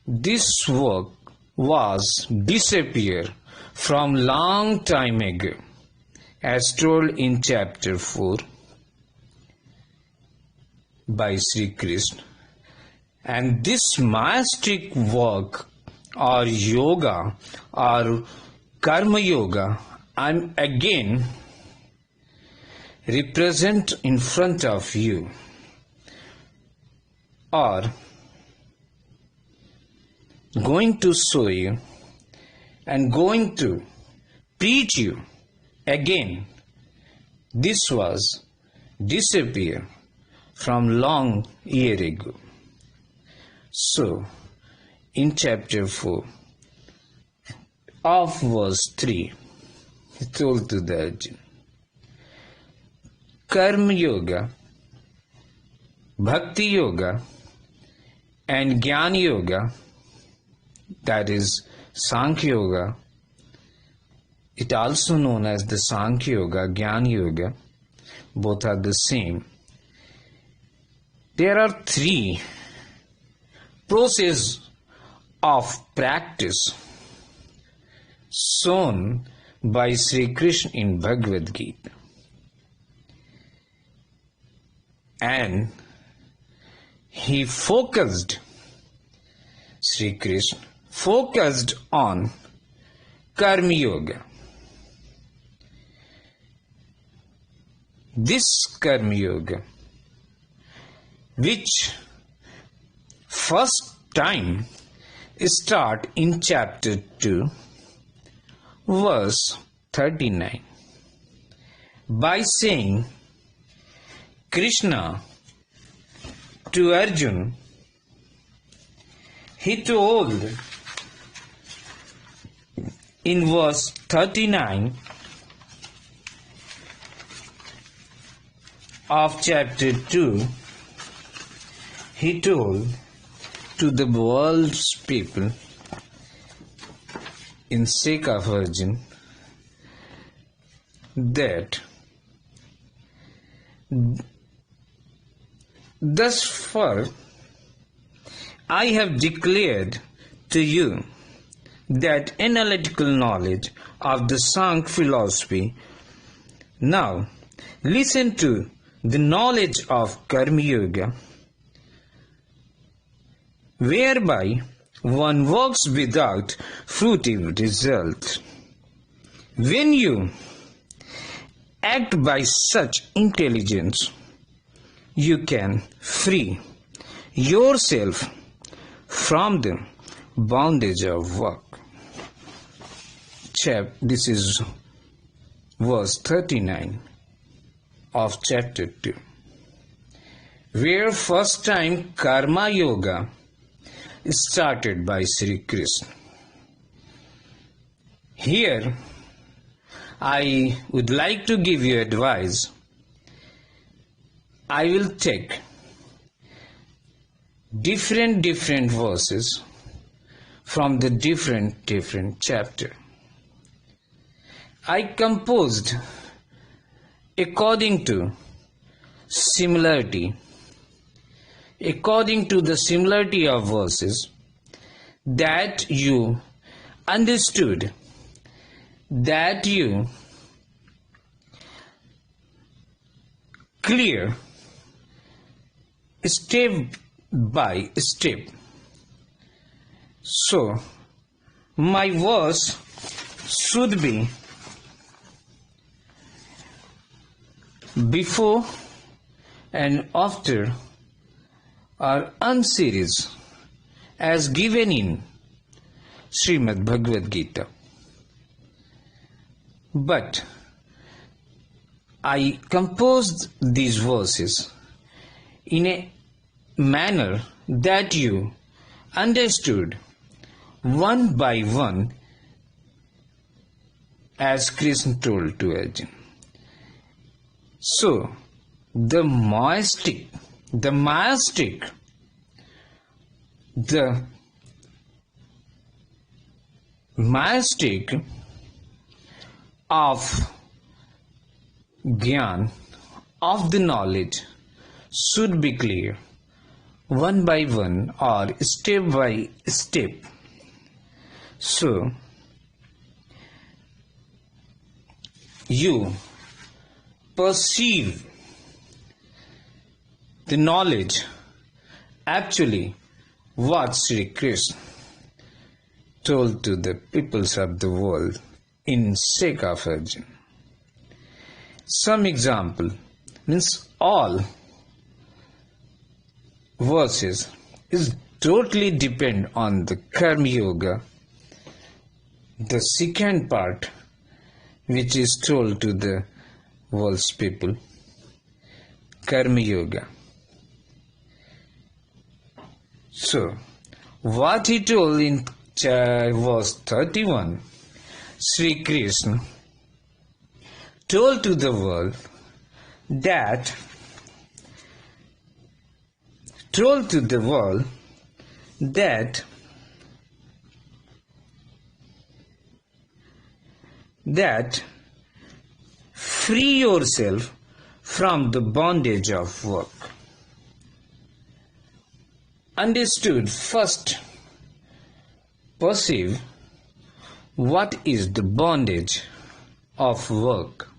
this work was disappear from long time ago, as told in chapter 4 by Sri Krishna. And this majestic work or yoga or karma yoga, I'm again represent in front of you, or going to show you and going to preach you again. This was disappear from long year ago. So in chapter 4 of verse 3, he told to the Arjuna, Karma Yoga, Bhakti Yoga and Jnana Yoga, that is Sankhya Yoga, it also known as the Sankhya Yoga, Jnana Yoga, both are the same. There are 3 processes of practice shown by Sri Krishna in Bhagavad Gita. And he focused, Sri Krishna focused on Karma Yoga. This Karma Yoga, which first time start in chapter 2, verse 39, by saying Krishna to Arjuna, he told in verse 39 of chapter 2, he told to the world's people in sake of Arjuna that thus far I have declared to you that analytical knowledge of the Sankhya philosophy. Now listen to the knowledge of Karma Yoga, whereby one works without fruitive result. When you act by such intelligence, you can free yourself from the bondage of work. This is verse 39 of chapter 2, where first time Karma Yoga started by Sri Krishna. Here I would like to give you advice. I will take different verses from the different chapter. I composed according to similarity, according to the similarity of verses, that you understood, that you clear step by step. So my verse should be before and after are unseries as given in Shrimadbhagawat Gita. But I composed these verses in a manner that you understood one by one, as Krishna told to Arjuna. So the majestic of Gyan, of the knowledge, should be clear one by one or step by step. So, you perceive the knowledge, actually what Sri Krishna told to the peoples of the world in sake of Arjuna. Some example means all verses is totally depend on the karmayoga, the second part which is told to the world's people, karmayoga. So, what he told in verse 31, Sri Krishna told to the world that free yourself from the bondage of work. Understood, first perceive what is the bondage of work.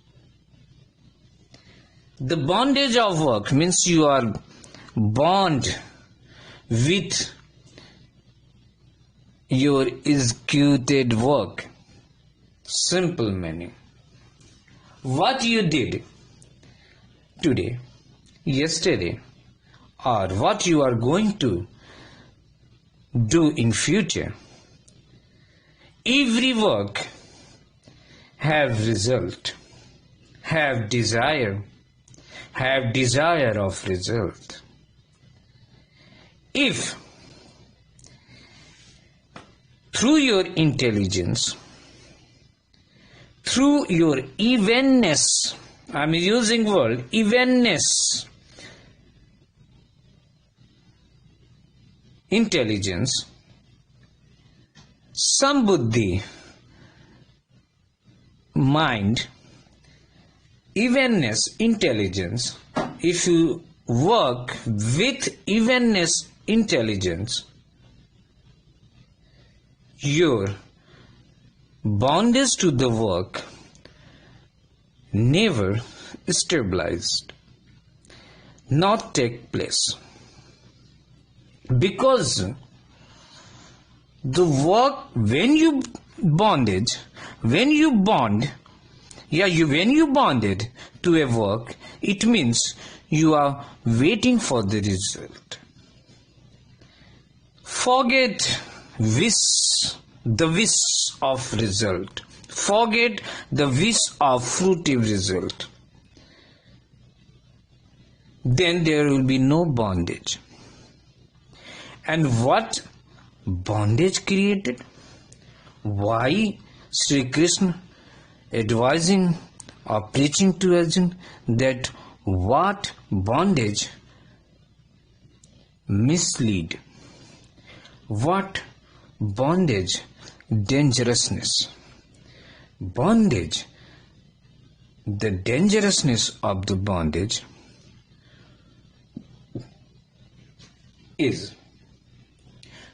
The bondage of work means you are bound with your executed work. Simple meaning. What you did today, yesterday, or what you are going to do in future, every work have result, have desire of result. If through your intelligence, through your evenness, I am using word evenness, intelligence, sambuddhi, mind, evenness, intelligence, if you work with evenness, intelligence, your bondage to the work never stabilized, not take place. Because the work, when you bond, when you bonded to a work, it means you are waiting for the result. Forget the wish of result. Forget the wish of fruitive result. Then there will be no bondage. And what bondage created? Why Sri Krishna advising or preaching to Arjuna that what bondage mislead? What bondage dangerousness? Bondage, the dangerousness of the bondage is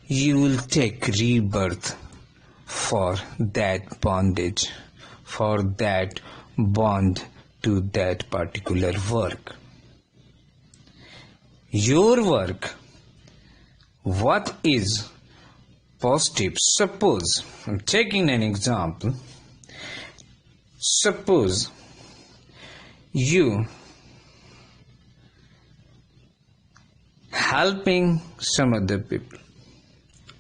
you will take rebirth for that bondage, for that bond to that particular work. Your work, what is positive? Suppose, I'm taking an example, suppose you helping some other people,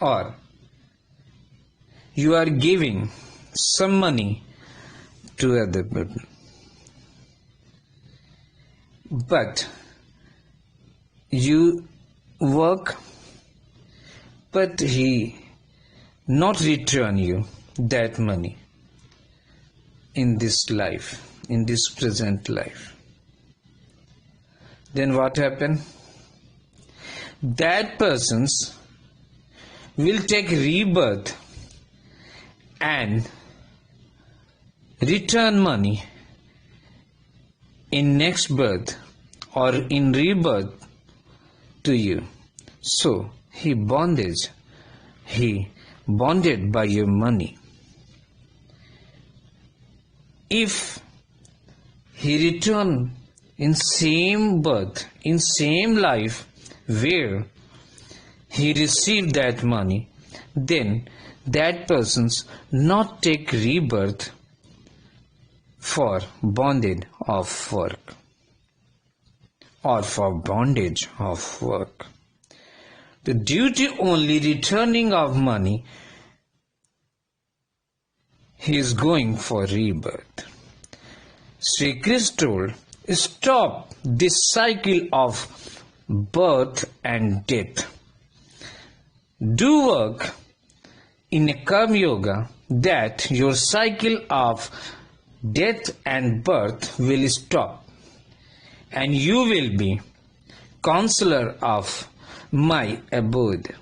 or you are giving some money to other people, but you work, but he not return you that money in this life, in this present life. Then what happen? That persons will take rebirth and return money in next birth or in rebirth to you. So he bonded by your money. If he return in same birth, in same life where he received that money, then that person's not take rebirth for bondage of work or for bondage of work. The duty only returning of money, he is going for rebirth. Sri Krishna told, stop this cycle of birth and death. Do work in a karmayoga that your cycle of death and birth will stop, and you will be counselor of my abode.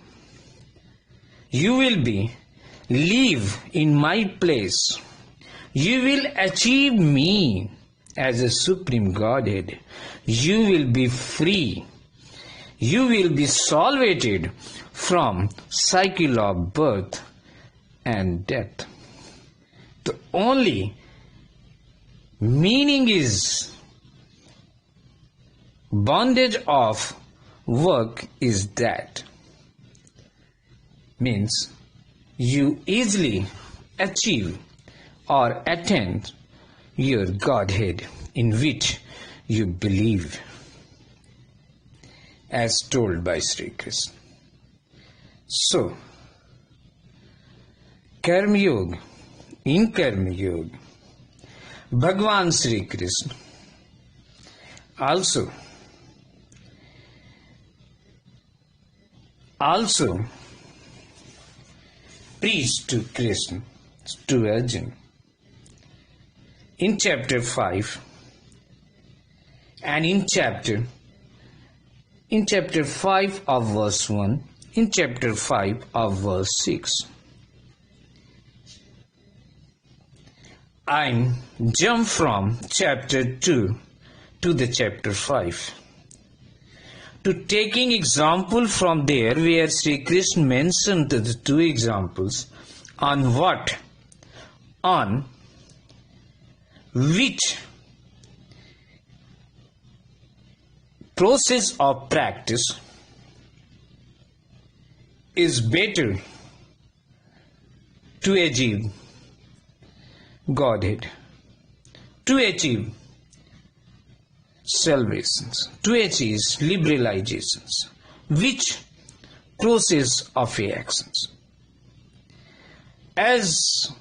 You will be live in my place. You will achieve me as a supreme Godhead. You will be free. You will be salvated from cycle of birth and death. The only meaning is bondage of work is that. Means you easily achieve or attain your Godhead in which you believe, as told by Sri Krishna. So, karmayoga, in karmayoga, Bhagawan Shri Krishna also preached to Krishna, to Arjuna, in chapter 5 and in chapter 5 of verse 1, in chapter 5 of verse 6. I jump from chapter 2 to the chapter 5 to taking example from there where Sri Krishna mentioned the two examples on which process of practice is better to achieve Godhead, to achieve salvations, to achieve liberalizations, which process of actions. As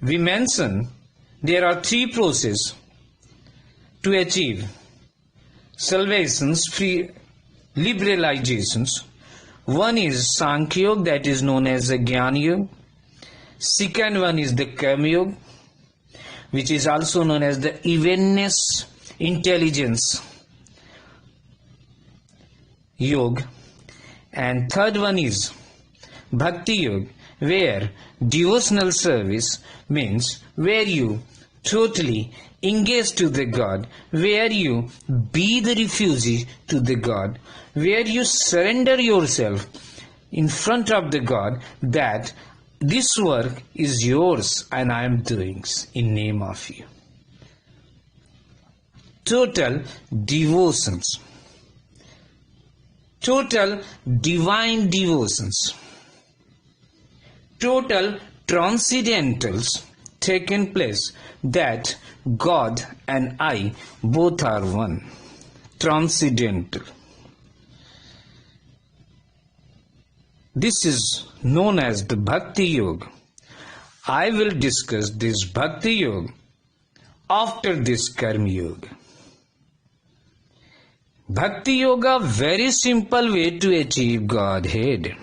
we mentioned, there are three processes to achieve salvations, free liberalizations. One is Sankhya Yoga, that is known as the Jnana Yoga. Second one is the Karma Yoga, which is also known as the evenness intelligence yoga. And third one is Bhakti Yoga, where devotional service means where you totally engage to the God, where you be the refugee to the God, where you surrender yourself in front of the God that this work is yours and I am doing in name of you. Total devotions, total divine devotions, total transcendentals taken place that God and I both are one. Transcendental. This is known as the Bhakti Yoga. I will discuss this Bhakti Yoga after this Karma Yoga. Bhakti Yoga, very simple way to achieve Godhead.